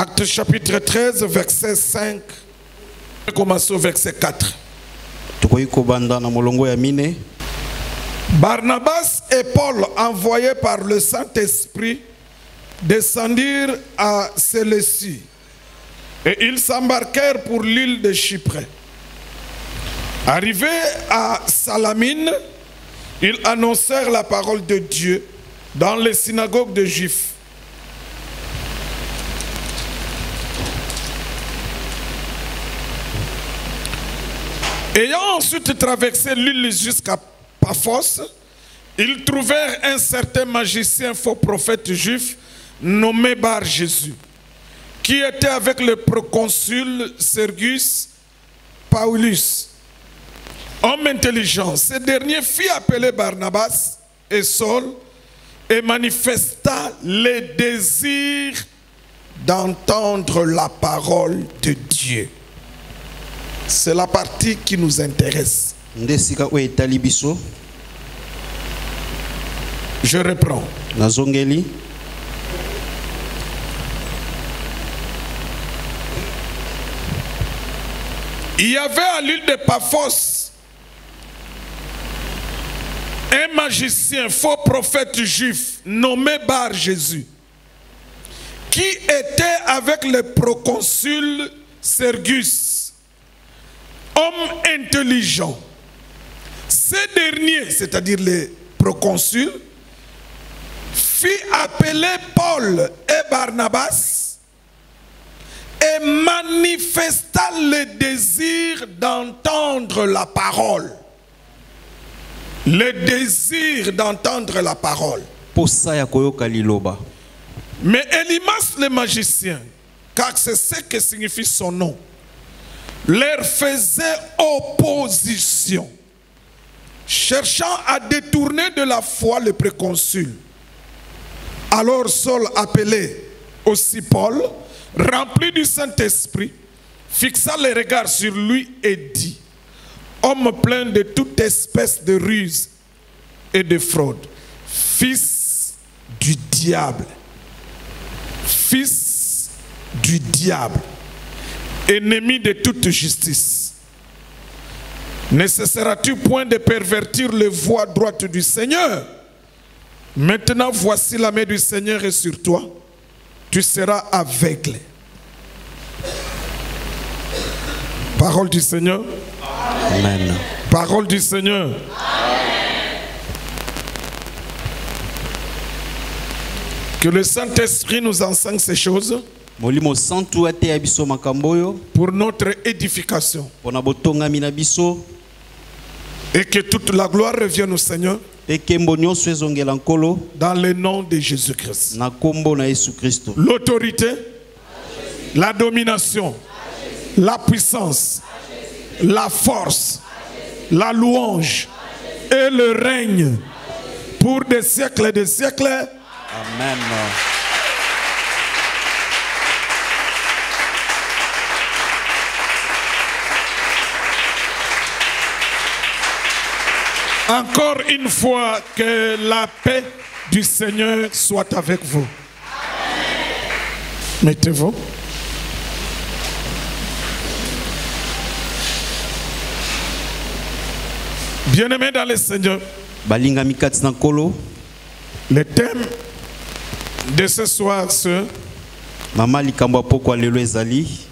Actes chapitre 13, verset 5. Commençons au verset 4. Barnabas et Paul, envoyés par le Saint-Esprit, descendirent à Sélécie et ils s'embarquèrent pour l'île de Chypre. Arrivés à Salamine, ils annoncèrent la parole de Dieu dans les synagogues de Juifs. Ayant ensuite traversé l'île jusqu'à Paphos, ils trouvèrent un certain magicien faux prophète juif nommé Bar Jésus, qui était avec le proconsul Sergius Paulus, homme intelligent. Ce dernier fit appeler Barnabas et Saul et manifesta le désir d'entendre la parole de Dieu. C'est la partie qui nous intéresse. Je reprends. Il y avait à l'île de Paphos un magicien, faux prophète juif nommé Bar Jésus, qui était avec le proconsul Sergius, homme intelligent. Ces derniers, c'est-à-dire les proconsuls, fit appeler Paul et Barnabas et manifesta le désir d'entendre la parole. Le désir d'entendre la parole. Mais Elimas le magicien, car c'est ce que signifie son nom, leur faisait opposition, cherchant à détourner de la foi le préconsul. Alors Saul, appelé aussi Paul, rempli du Saint-Esprit, fixa les regards sur lui et dit: homme plein de toute espèce de ruse et de fraude, fils du diable, ennemi de toute justice, ne cesseras-tu point de pervertir les voies droites du Seigneur? Maintenant voici la main du Seigneur est sur toi, tu seras aveugle. Parole du Seigneur. Amen. Parole du Seigneur. Amen. Que le Saint-Esprit nous enseigne ces choses pour notre édification. Et que toute la gloire revienne au Seigneur dans le nom de Jésus-Christ. L'autorité, la domination, la puissance, la force, la louange et le règne pour des siècles et des siècles. Amen. Encore une fois, que la paix du Seigneur soit avec vous. Mettez-vous. Bien-aimés dans le Seigneur, le thème de ce soir, c'est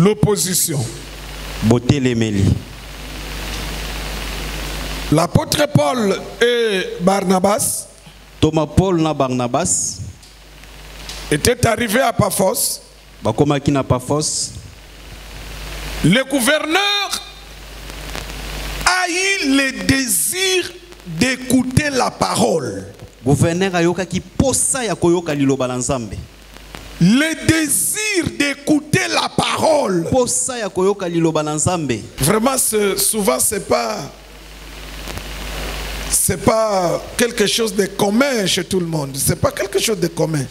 l'opposition. L'apôtre Paul et Barnabas étaient arrivés à Paphos. Le gouverneur a eu le désir d'écouter la parole. Le désir d'écouter la parole. Vraiment, souvent, c'est pas quelque chose de commun chez tout le monde. C'est pas quelque chose de commun.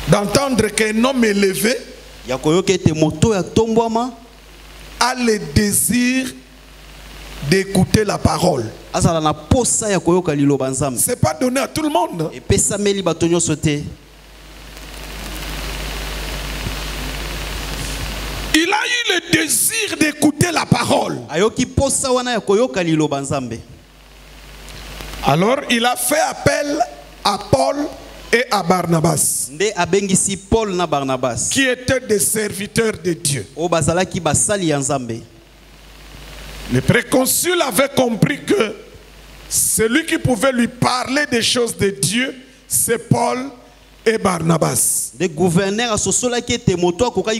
D'entendre qu'un homme élevé a le désir d'écouter la parole. C'est pas donné à tout le monde. le désir d'écouter la parole. Alors il a fait appel à Paul et à Barnabas, qui étaient des serviteurs de Dieu. Le préconsul avait compris que celui qui pouvait lui parler des choses de Dieu, c'est Paul et Barnabas. Le gouverneur qui était moto Paul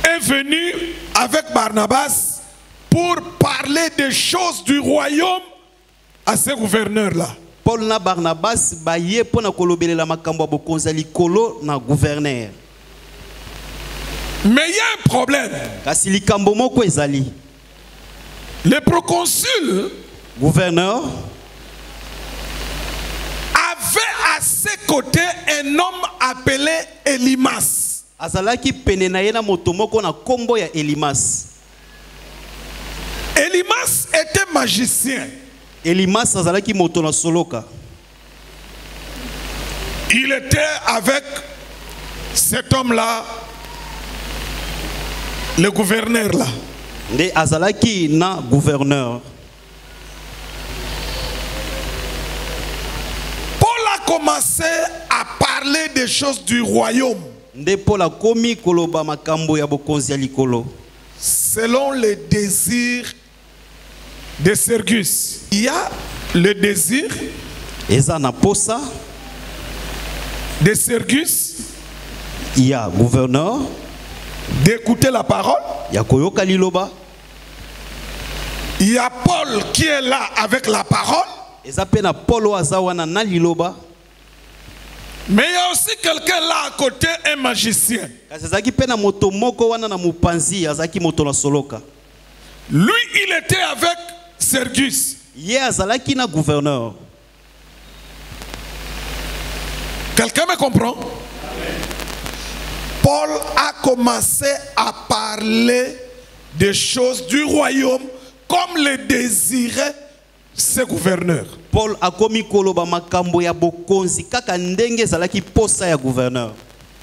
est venu avec Barnabas pour parler des choses du royaume à ce gouverneur-là. Paul na Barnabas baye pona kolobelela makambo bokonzali kolo na gouverneur. Mais il y a un problème. Kasi likambo moko ezali. Le proconsul gouverneur avait à ses côtés un homme appelé Elimas. Azalaki penena yena motomoko na kombo ya Elimas. Elimas était magicien. Elimas azalaki moto na soloka. Il était avec cet homme-là, le gouverneur là. De azalaki na gouverneur. Paul a commencé à parler des choses du royaume. De Paul a komi koloba makambo ya bokonzi ya likolo. Selon les désirs de Sergius. Il y a le désir de Sergius. Il y a gouverneur d'écouter la parole. Il y a koyoka liloba. Il y a Paul qui est là avec la parole. Mais il y a aussi quelqu'un là à côté, un magicien. Lui, il était avec Sergius. Gouverneur. Quelqu'un me comprend? Paul a commencé à parler des choses du royaume comme le désirait ce gouverneur. Paul a komi koloba makambo ya bokonzi kaka ndenge zalaki posa ya gouverneur.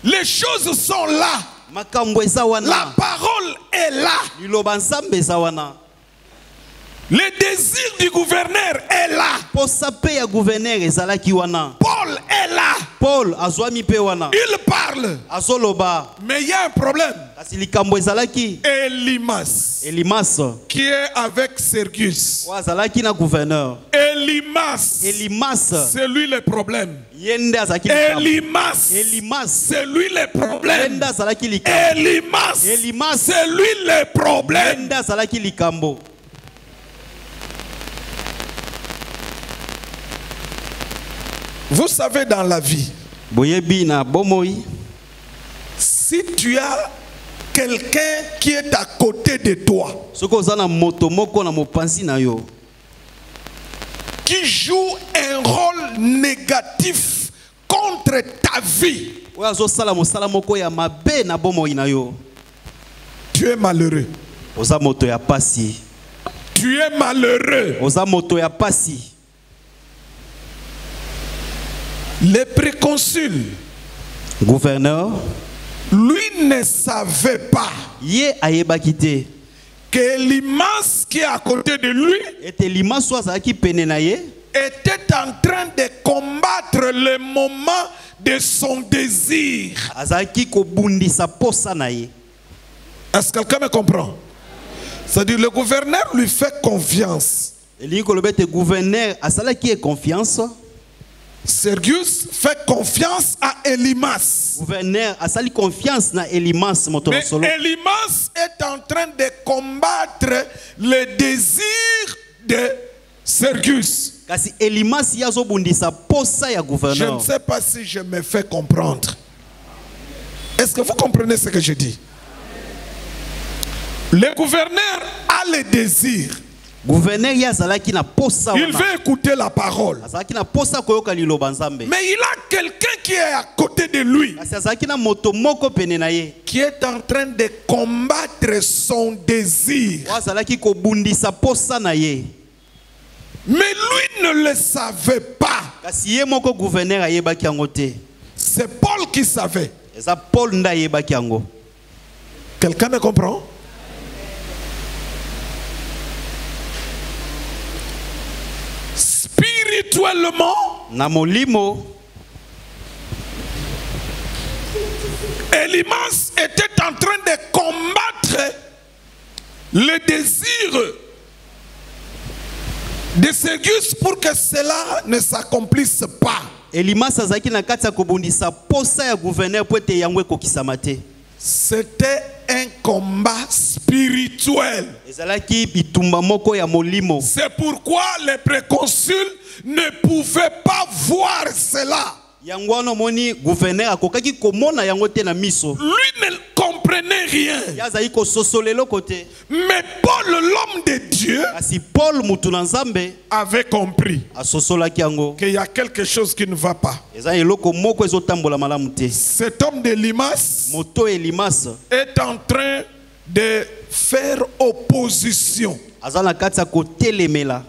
Les choses sont là. Makambo ezawana. La parole est là. Liloba nzambe ezawana. Le désir du gouverneur est là. Posa pe ya gouverneur ezalaki wana. Paul est là. Paul azwami pe wana. Il parle. Azoloba. Mais il y a un problème. Kasi likambo ezalaki. Elimas. Elimas. Qui est avec Sergius. Wazalaki na gouverneur. Elimas. Elimas. C'est lui le problème. Yende azaki likambo. Elimas. Elimas. C'est lui le problème. Yende azalaki likambo. Elimas. Elimas. C'est lui le problème. Yende azalaki likambo. Vous savez, dans la vie, si tu as quelqu'un qui est à côté de toi, qui joue un rôle négatif contre ta vie, tu es malheureux. Tu es malheureux. Le préconsul, gouverneur, lui ne savait pas que Elimas qui est à côté de lui était en train de combattre le moment de son désir. Est-ce que quelqu'un me comprend? C'est-à-dire le gouverneur lui fait confiance. Sergius fait confiance à Elimas. Gouverneur a sali confiance na Elimas moto mais solo. Elimas est en train de combattre le désir de Sergius. Kasi Elimas yazo bundisa posa ya gouverneur. Je ne sais pas si je me fais comprendre. Est-ce que vous comprenez ce que je dis? Le gouverneur a le désir. Il veut écouter la parole. Mais il a quelqu'un qui est à côté de lui, qui est en train de combattre son désir. Mais lui ne le savait pas. C'est Paul qui savait. Eza Paul nda yebaki yango. Quelqu'un me comprend? Spirituellement, Na molimo, Elimas était en train de combattre le désir de Sergius pour que cela ne s'accomplisse pas. Elimas azaki na kati ya kobundisa posa ya gouverneur po ete yango ekokisama te. C'était un combat spirituel. Ezalaki bitumba moko ya molimo. C'est pourquoi les préconsuls ne pouvaient pas voir cela. Yango wana moni gouverneur akokaki komona yango te na miso. Lui ne comprenait rien. Yazali ko sosolelo kote. Mais Paul, l'homme de Dieu, Kasi Paul mutu na Nzambe avait compris asosolaki yango. qu'il y a quelque chose qui ne va pas. Eza eloko moko ezotambola malamu te. Cet homme de Limas Moto Elimas est en train de faire opposition. aza na kati ya kotelemela.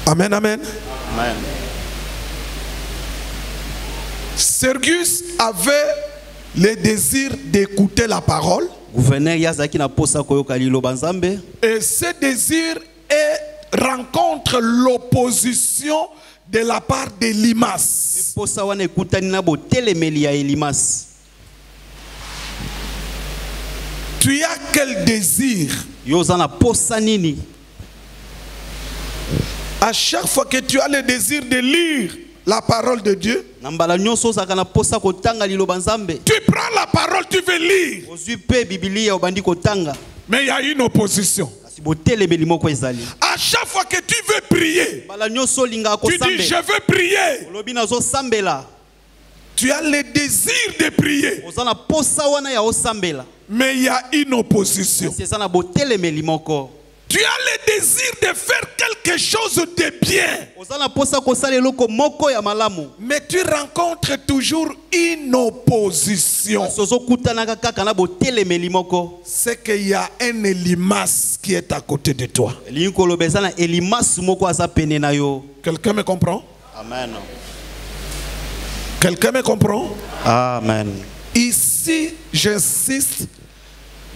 Amen, amen. Amen. Sergius avait le désir d'écouter la parole. Gouverneur yazaki na posa koyoka liloba Nzambe. Et ce désir rencontre l'opposition de la part de Limas. Posa wana ekutani na botelemeli ya Elimas. Tu as quel désir? Yo za na posa nini? À chaque fois que tu as le désir de lire la parole de Dieu, Na mbala nyonso ozaka na posa kotanga liloba Nzambe. tu prends la parole, tu veux lire. Ozwi pe Biblia obandi kotanga. Mais il y a une opposition. Kasi botelemeli moko ezali. À chaque fois que tu veux prier, Mbala nyonso olinga tu dis kosambe. je veux prier. Olobi nazo sambela. Tu as le désir de prier. Oza na posa wana ya osambela. Mais il y a une opposition. Kasi eza na botelemeli moko. Tu as le désir de faire quelque chose de bien. Oza na posa kosala eloko moko ya malamu. Mais tu rencontres toujours une opposition. Kasi ozokutanaka kaka na botelemeli moko. C'est qu'il y a un Elimas qui est à côté de toi. Elingi koloba eza na Elimas moko aza pene na yo. Quelqu'un me comprend? Amen. Quelqu'un me comprend? Amen. Ici, j'insiste,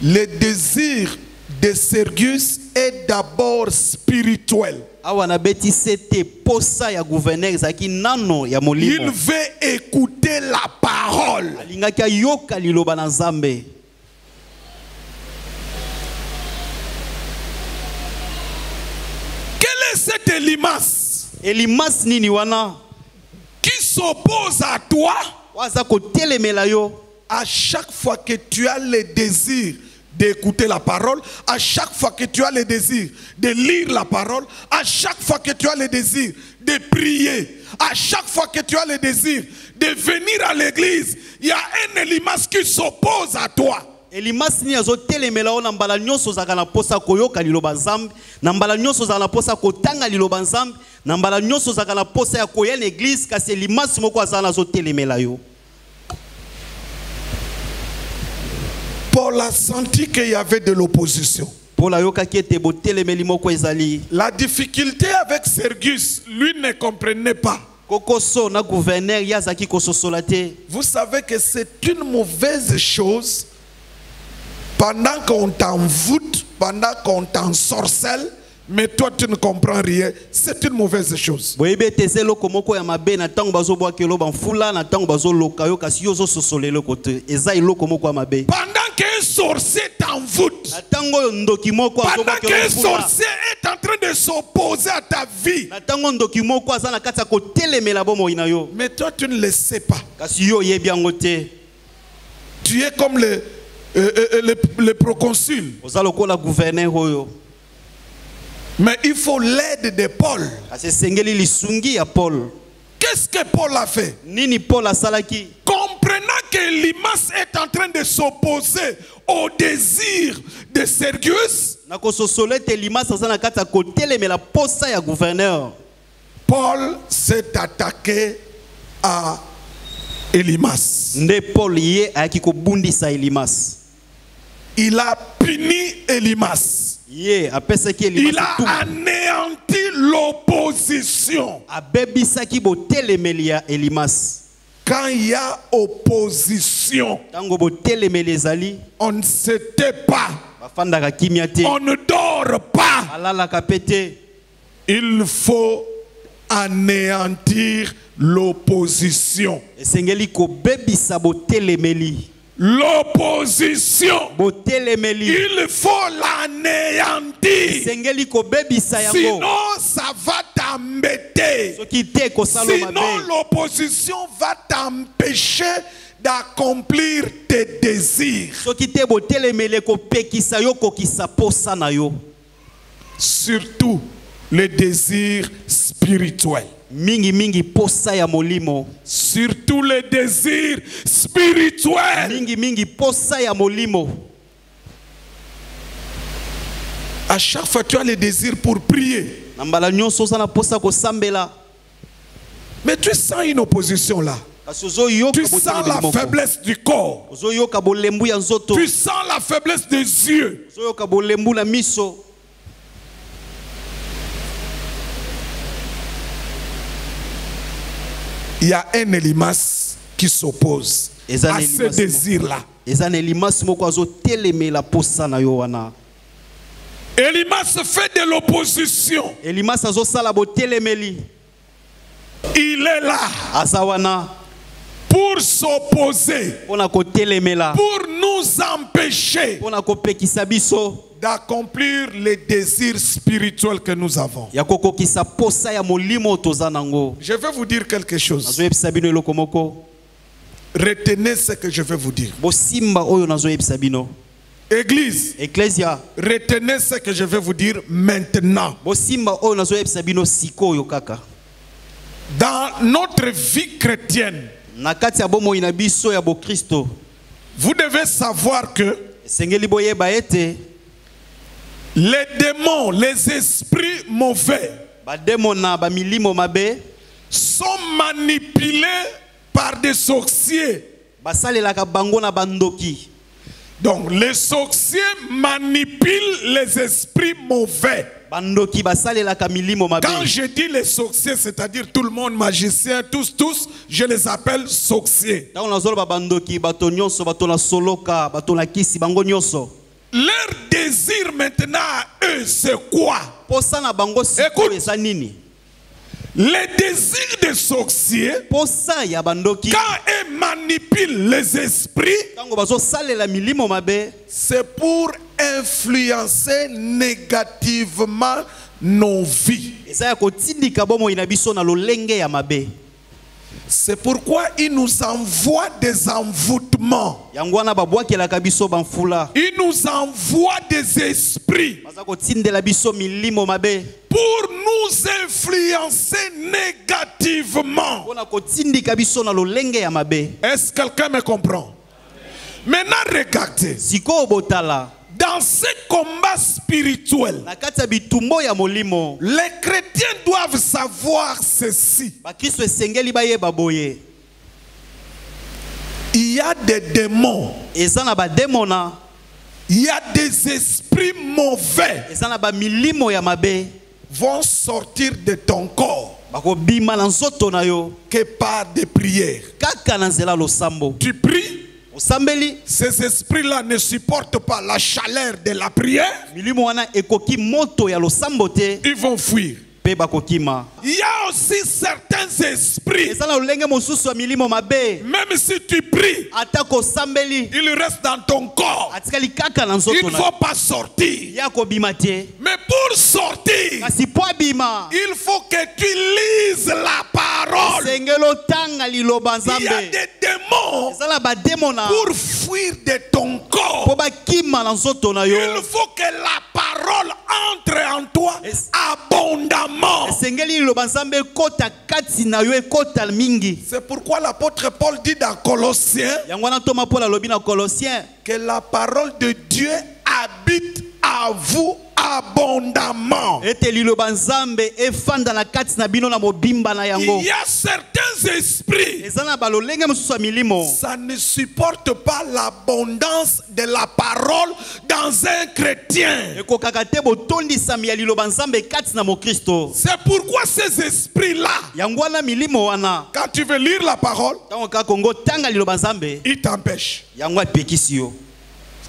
le désir de Sergius est d'abord spirituel. Awa na beti sete posa ya gouverneur zaki nano ya Il molimo. veut écouter la parole. Alingaki ayoka liloba na Nzambe. Quel est cet Elimas Elimas nini wana? qui s'oppose à toi Waza kotelemela yo. à chaque fois que tu as le désir d'écouter la parole, à chaque fois que tu as le désir de lire la parole, à chaque fois que tu as le désir de prier, à chaque fois que tu as le désir de venir à l'église, il y a un Elimas qui s'oppose à toi. Elimas ni azo telemela ona mbala nyonso zaka na posa koyoka liloba Nzambe, na mbala nyonso zaka na posa kotanga liloba Nzambe, na mbala nyonso zaka na posa ya koya na église kasi Elimas moko azana azo telemela yo. Paul a senti qu'il y avait de l'opposition. Paul ayoka ki ete botelemeli moko ezali. La difficulté avec Sergius, lui ne comprenait pas. Kokoso na gouverneur yazaki kososola te. Vous savez que c'est une mauvaise chose pendant qu'on t'envoûte, pendant qu'on t'ensorcelle, mais toi tu ne comprends rien. C'est une mauvaise chose. Boyebe teze loko moko ya mabe na tango bazo bwa kelo banfula na tango bazo loka yo kasi yo zo sosolelo kote. Eza iloko moko ya mabe. Pendant qu'un sorcier t'envoûte, Na tango ndoki moko azo pendant bwa kelo qu'un banfula. sorcier est en train de s'opposer à ta vie, Na tango ndoki moko aza na kati ya kotelemela bomoi na yo. mais toi tu ne le sais pas. Kasi yo yebi yango te. Tu es comme le proconsul. Oza lokola gouverneur oyo. Mais il faut l'aide de Paul. Kasi sengeli lisungi ya Paul. Qu'est-ce que Paul a fait? Nini Paul asalaki? Comprenant que Elimas est en train de s'opposer au désir de Sergius, Na kososole te Elimas aza na kati ya kotelemela posa ya gouverneur. Paul s'est attaqué à Elimas. Nde Paul ye ayaki kobundisa Elimas. Il a puni Elimas. Ye apesaki Il Elimas a tout. anéanti l'opposition. Abebisaki botelemeli ya Elimas. Quand il y a opposition, tango botelemeli ezali on ne se tait pas, bafandaka kimia te on ne dort pas. alalaka pe te. Il faut anéantir l'opposition. Esengeli kobebisa botelemeli. L'opposition, Botelemeli. il faut l'anéantir. Esengeli kobebisa yango. Sinon, ça va t'embêter. Soki te kosala Sinon, mabe. l'opposition va t'empêcher d'accomplir tes désirs. Soki te botelemeli kopekisa yo kokisa posa na yo. Surtout les désirs spirituels. Mingi mingi posa ya molimo. Surtout les désirs spirituels. Mingi mingi posa ya molimo. À chaque fois, tu as les désirs pour prier. Nambala nyonso za na posa kosambela. Mais tu sens une opposition là. Kasi ozoyoka Tu sens la faiblesse du corps. Ozoyoka bolembu ya nzoto. Tu sens la faiblesse des yeux. Ozoyoka bolembu na miso. Il y a un Elimas qui s'oppose à ce désir-là. Elimas moko azotelemela posa na yo wana. Elimas fait de l'opposition. Elimas azosala botelemeli. Il est là Azawana pour s'opposer, pona kotelemela. pour nous empêcher Pona kopekisa biso. d'accomplir les désirs spirituels que nous avons. Ya kokokisa posa ya molimo tozanango. Je vais vous dire quelque chose. Nazoyebisa bino eloko moko. Retenez ce que je vais vous dire. Bosimba oyo nazoyebisa bino. Église, Ecclesia. retenez ce que je vais vous dire maintenant. Bosimba oyo nazoyebisa bino sikoyo kaka. Dans notre vie chrétienne, Na kati ya bomoi na biso ya bokristo. vous devez savoir que Sengeli boyeba ete les démons, les esprits mauvais bademona ba milimo mabe sont manipulés par des sorciers. basalelaka bango na bandoki. Donc les sorciers manipulent les esprits mauvais. Bandoki basalelaka milimo mabe. Quand je dis les sorciers, c'est-à-dire tout le monde, magiciens, tous, je les appelle sorciers. Tango nazolo ba bandoki bato nyonso bato na soloka bato na kisi bango nyonso. Leur désir maintenant à eux, c'est quoi? Posa na bango sikoyo Écoute. eza nini? Les désirs des sorciers, Posa ya bandoki. quand ils manipulent les esprits, Tango bazosalela milimo mabe. c'est pour influencer négativement nos vies. Eza ya kotindika bomoi na biso na lolenge ya mabe. C'est pourquoi il nous envoie des envoûtements. Yango wana babwakelaka biso banfula. Il nous envoie des esprits Baza kotindela biso milimo mabe. pour nous influencer négativement. Pona kotindika biso na lolenge ya mabe. Est-ce que quelqu'un me comprend? Maintenant, regardez. Siko botala. Dans ce combat spirituel, Na kati ya bitumbo ya molimo. les chrétiens doivent savoir ceci. Bakristo esengeli bayeba boye. Il y a des démons. Eza na bademona. Il y a des esprits mauvais Eza na ba milimo ya mabe. vont sortir de ton corps Bako bima na nzoto na yo. que par des prières. Kaka na nzela losambo. Tu pries, Osambeli. ces esprits-là ne supportent pas la chaleur de la prière, Milimo wana ekoki moto ya losambo te. ils vont fuir. Pe bakokima. Il y a aussi certains esprits, Eza na lolenge mosusu ya milimo mabe. même si tu pries, Atako sambeli. ils restent dans ton corps. Atikali kaka na Ils nzoto ne na. vont pas sortir. Ya kobima te. Mais pour sortir, Kasi po bima. il faut que tu lises la parole. Sengelo tanga liloba Il y a nzambe. des démons Eza na bademona. pour fuir de ton Po corps. bakima na nzoto na yo. Il faut que la parole entre en toi abondamment. Esengeli liloba nzambe kota kati na yo ekota mingi. C'est pourquoi l'apôtre Paul dit dans Colossiens Yango wana toma Paul alobi na Colossiens que la parole de Dieu habite à vous abondamment. ete liloba nzambe efanda na kati na bino na mobimba na yango. Il y a certains esprits, eza na balolenge mosusu ya milimo, ça ne supporte pas l'abondance de la parole dans un chrétien. ekokaka te botondisami ya liloba nzambe kati na mokristo. C'est pourquoi ces esprits-là, yango wana milimo wana quand tu veux lire la parole, ntango kaka kongo tanga liloba nzambe ils t'empêchent. yango apekisi yo.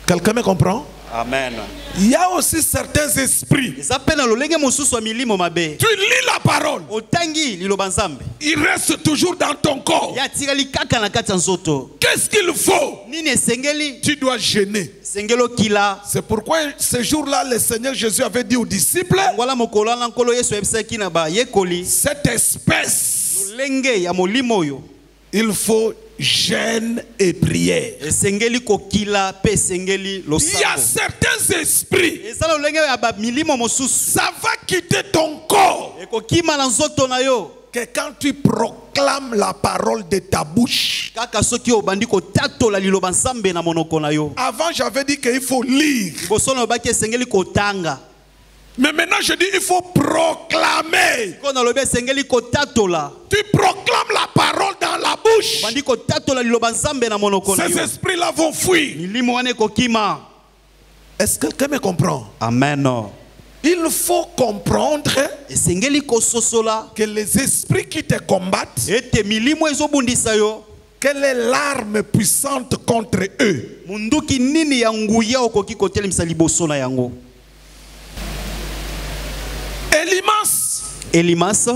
Quelqu'un me comprend? Amen. Il y a aussi certains esprits. eza mpe na lolenge mosusu ya milimo mabe, Tu lis la parole, otangi liloba nzambe il reste toujours dans ton corps. ya atikali kaka na kati ya nzoto. Qu'est-ce qu'il faut? nini esengeli? Tu dois jeûner. esengeli okila. C'est pourquoi ce jour-là, le Seigneur Jésus avait dit aux disciples, ngwala mokolo wana nkolo yesu ayebisaki na bayekoli, cette espèce, lolenge ya molimo oyo il faut jeûne et prière. esengeli kokila pe esengeli Il y a losambo. certains esprits, eza lolenge ya bamilimo mosusu ça va quitter ton corps ekokima na nzoto na yo que quand tu proclames la parole de ta bouche. kaka soki obandi kotatola liloba nzambe na monoko na yo. Avant, j'avais dit qu'il faut lire. liboso na obaki esengeli kotanga, Mais maintenant, je dis il faut proclamer. ko nalobi esengeli kotatola. Tu proclames la parole dans la bouche. obandi kotatola liloba nzambe na monoko na Ces yo. esprits-là vont fuir. milimo wana ekokima. Est-ce que quelqu'un me comprend? Amen. Il faut comprendre esengeli kososola que les esprits qui te combattent, ete milimo ezobundisa yo, quelle est l'arme puissante contre eux? munduki nini ya nguya okoki kotelemisa liboso na yango. Elimas, Elimas,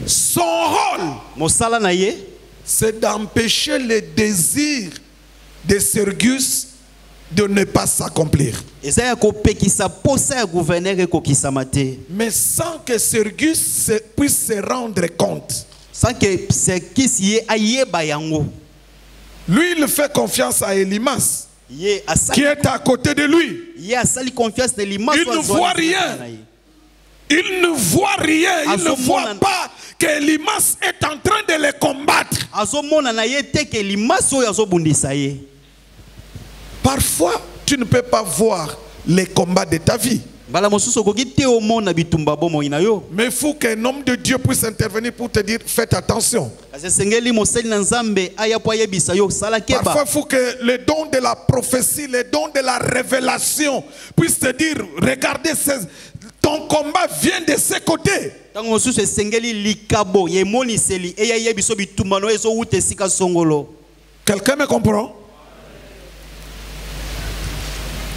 son rôle, mosala na ye c'est d'empêcher les désirs de Sergius de ne pas s'accomplir. eza ya kopekisa posa ya gouverneur ekokisama te, Mais sans que Sergius puisse se rendre compte. sans que sekisi ye ayeba yango. Lui, il fait confiance à Elimas, Ye qui asali, est à côté de lui. ye asali confiance na Elimas. Il ne voit rien. Il ne voit rien. Il ne voit pas que Elimas est en train de les combattre. azomona na ye te ke Elimas oyo azobundisa ye. Parfois, tu ne peux pas voir les combats de ta vie. mbala mosusu okoki te omona bitumba bomoi na yo, Mais il faut qu'un homme de Dieu puisse intervenir pour te dire, faites attention. kasi esengeli mosali na nzambe aya po ayebisa yo sala keba. Parfois, il faut que les dons de la prophétie, les dons de la révélation puissent te dire, regardez, ton combat vient de ce côté. ntango mosusu esengeli likabo ya emoniseli eya yebiso bitumba no ezowuta esika songolo. Quelqu'un me comprend?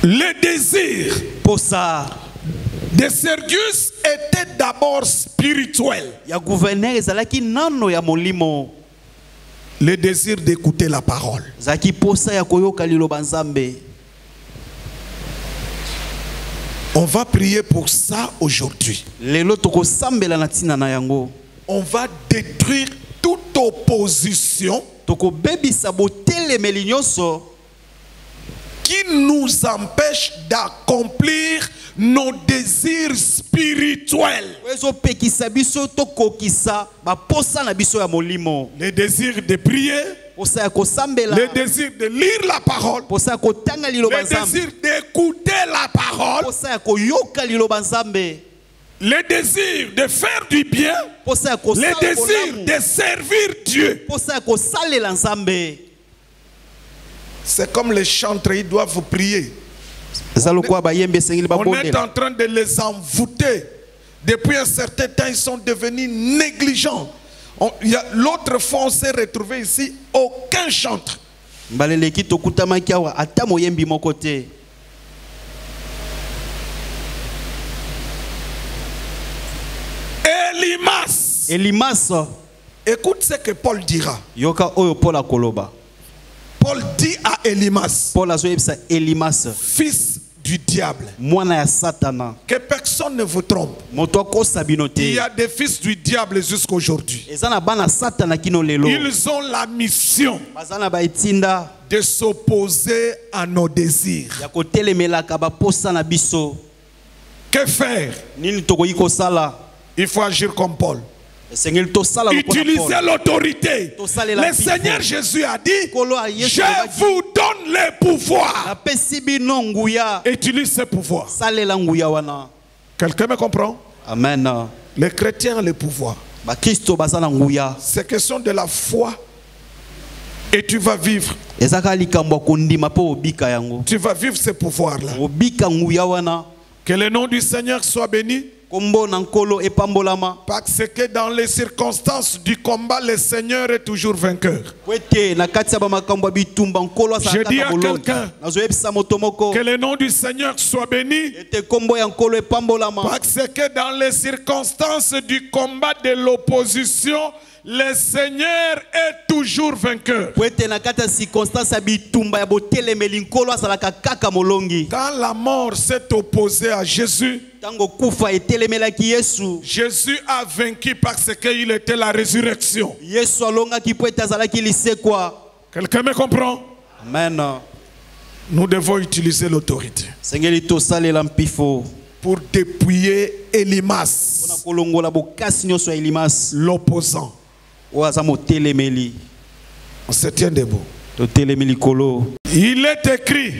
Le désir posa de Sergius était d'abord spirituel. ya gouverneur ezalaki nano ya molimo, Le désir d'écouter la parole. ezalaki posa ya koyoka liloba nzambe. On va prier pour ça aujourd'hui. lelo tokosambela na ntina na yango, On va détruire toute opposition tokobebisa botelemeli nyonso qui nous empêche d'accomplir nos désirs spirituels. ezopekisa biso tokokisa baposa na biso ya molimo, Le désir de prier, posa ya kosambela, le désir de lire la parole, posa ya kotanga liloba le nzambe, désir d'écouter la parole, posa ya koyoka liloba nzambe, le désir de faire du bien, posa ya le kosala désir bolamu, de servir Dieu. posa ya kosalela nzambe. C'est comme les chantres, ils doivent prier. eza lokola bayembi esengeli On est babondela. en train de les envoûter. Depuis un certain temps, ils sont devenus négligents. L'autre fois, on s'est retrouvé ici, aucun chantre. mbaleleki tokutamaki awa ata moyembi moko te. Elimas. Elimas, Écoute ce que Paul dira. yoka oyo Paul akoloba. Paul dit à Elimas, Paul azoyebisa Elimas, fils du diable, mwana ya satana, que personne ne vous trompe. moto akosa bino Il te. y a des fils du diable jusqu'aujourd'hui. eza na bana satana kino lelo, Ils ont la mission baza na baetinda de s'opposer à nos désirs. ya kotelemelaka baposa na biso. Que faire? Nini tokoki kosala? Il faut agir comme Paul. Utilisez l'autorité. Le Seigneur Jésus a dit, je vous donne les pouvoirs. Utilise ces pouvoirs. Quelqu'un me comprend? Amen. Les chrétiens ont les pouvoirs. C'est question de la foi. Et tu vas vivre. Tu vas vivre ces pouvoirs-là. Que le nom du Seigneur soit béni. Parce que dans les circonstances du combat, le Seigneur est toujours vainqueur. Je dis à quelqu'un que le nom du Seigneur soit béni. Parce que dans les circonstances du combat de l'opposition, le Seigneur est toujours vainqueur. Quand la mort s'est opposée à Jésus, Jésus a vaincu parce qu'il était la résurrection. Quelqu'un me comprend? Amen. Nous devons utiliser l'autorité pour dépouiller Elimas, l'opposant. On se tient debout. Il est écrit.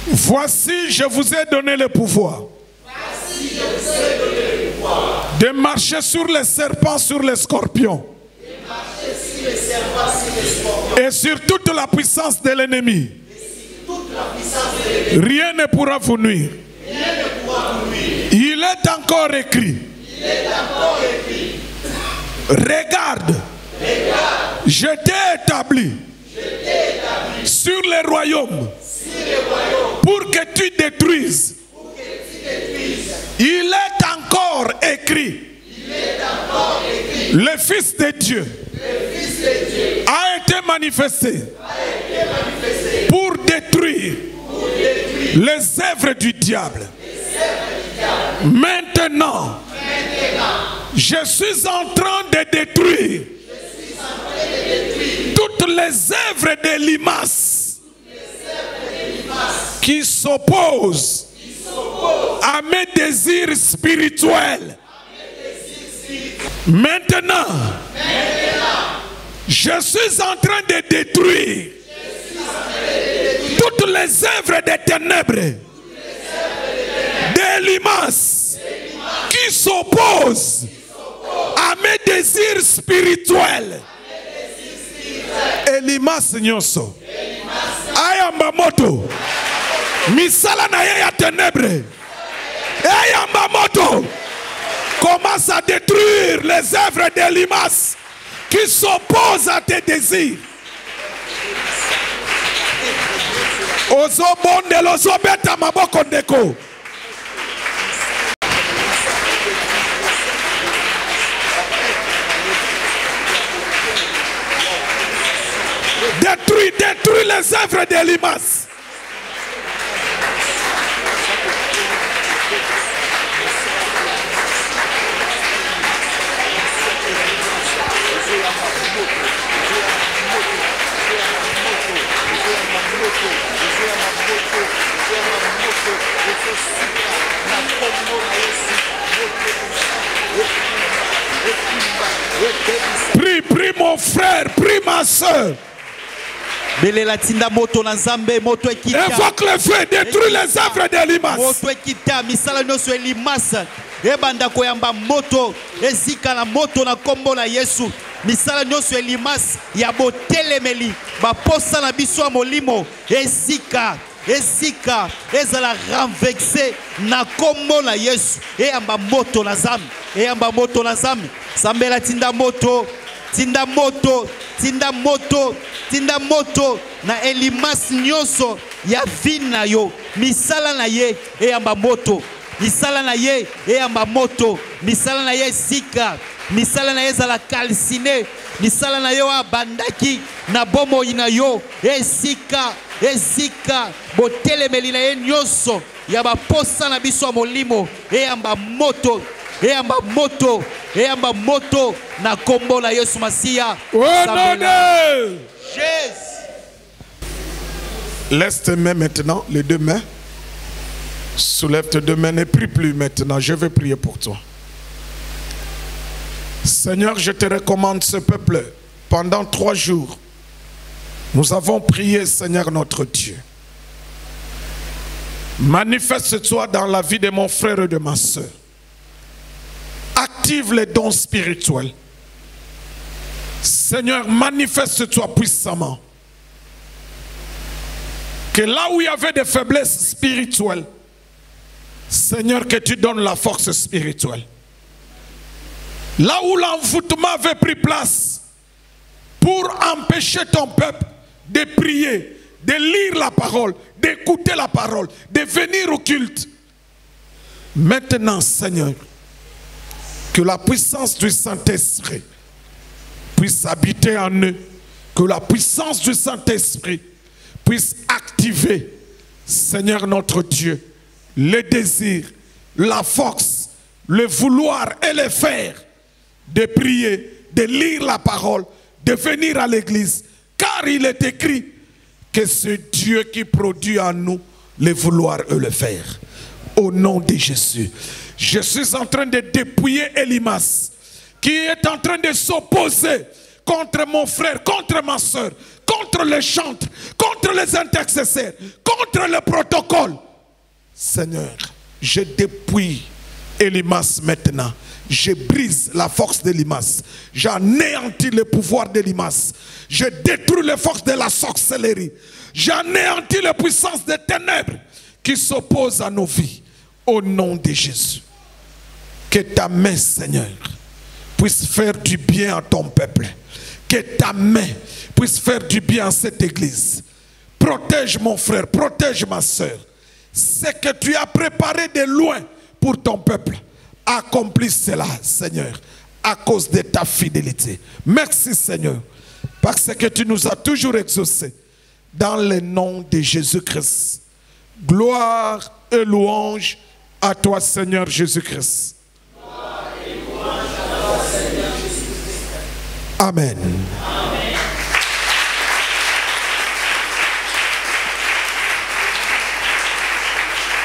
Voici, je vous ai donné le pouvoir de marcher sur les serpents, sur les scorpions, et sur toute la puissance de l'ennemi. Rien ne pourra vous nuire. Il est encore écrit. Regarde, je t'ai établi sur les royaumes pour que tu détruises. Il est encore écrit. Le Fils de Dieu a été manifesté pour détruire les œuvres du diable. Maintenant, je suis en train de détruire toutes les œuvres de Elimas qui s'opposent à mes désirs spirituels. Maintenant, je suis en train de détruire toutes les œuvres des ténèbres d'Elimas qui s'opposent à mes désirs spirituels. Elimas nyoso ayamba moto misala na ye ya ténèbres ayamba moto commence à détruire les œuvres d'Elimas qui s'opposent à tes désirs. Ozo bonde lozo beta maboko ndeko. Détruis les œuvres d'Elimas. Prie mon frère, prie ma soeur. Évoque le feu, détruis les œuvres d'Elimas. Ebanda koyamba moto ezika na moto na kombo na Yesu misala nyonso Elimas ya botelemeli baposa na biso ya molimo ezika ezala renversé na kombo na Yesu eyamba moto na zambi sambela tinda moto na Elimas nyonso ya vina yo misala na ye eyamba moto. Misala na ye eyamba moto, misala na ye zika, misala na ye zala calciné, misala na yo abandaki na bomo ina yo ezika botelemeli na ye nyonso ya baposa na biso molimo eyamba moto na kombo na Yesu Masia. Laisse tes mains maintenant, les deux mains. Soulève tes deux mains, ne prie plus maintenant. Je vais prier pour toi. Seigneur, je te recommande ce peuple. Pendant 3 jours, nous avons prié, Seigneur notre Dieu. Manifeste-toi dans la vie de mon frère et de ma soeur. Active les dons spirituels. Seigneur, manifeste-toi puissamment. Que là où il y avait des faiblesses spirituelles, Seigneur, que tu donnes la force spirituelle. Là où l'envoûtement avait pris place pour empêcher ton peuple de prier, de lire la parole, d'écouter la parole, de venir au culte. Maintenant, Seigneur, que la puissance du Saint-Esprit puisse habiter en eux, que la puissance du Saint-Esprit puisse activer, Seigneur notre Dieu, le désir, la force, le vouloir et le faire de prier, de lire la parole, de venir à l'église. Car il est écrit que c'est Dieu qui produit en nous le vouloir et le faire. Au nom de Jésus. Je suis en train de dépouiller Elimas, qui est en train de s'opposer contre mon frère, contre ma soeur, contre les chantres, contre les intercesseurs, contre le protocole. Seigneur, je dépouille Elimas maintenant. Je brise la force d'Elimas. J'anéantis le pouvoir d'Elimas. Je détruis les forces de la sorcellerie. J'anéantis les puissances des ténèbres qui s'opposent à nos vies. Au nom de Jésus. Que ta main, Seigneur, puisse faire du bien à ton peuple. Que ta main puisse faire du bien à cette église. Protège mon frère, protège ma soeur. Ce que tu as préparé de loin pour ton peuple, accomplis cela, Seigneur, à cause de ta fidélité. Merci, Seigneur, parce que tu nous as toujours exaucés. Dans le nom de Jésus-Christ. Gloire et louange à toi, Seigneur Jésus-Christ. Amen.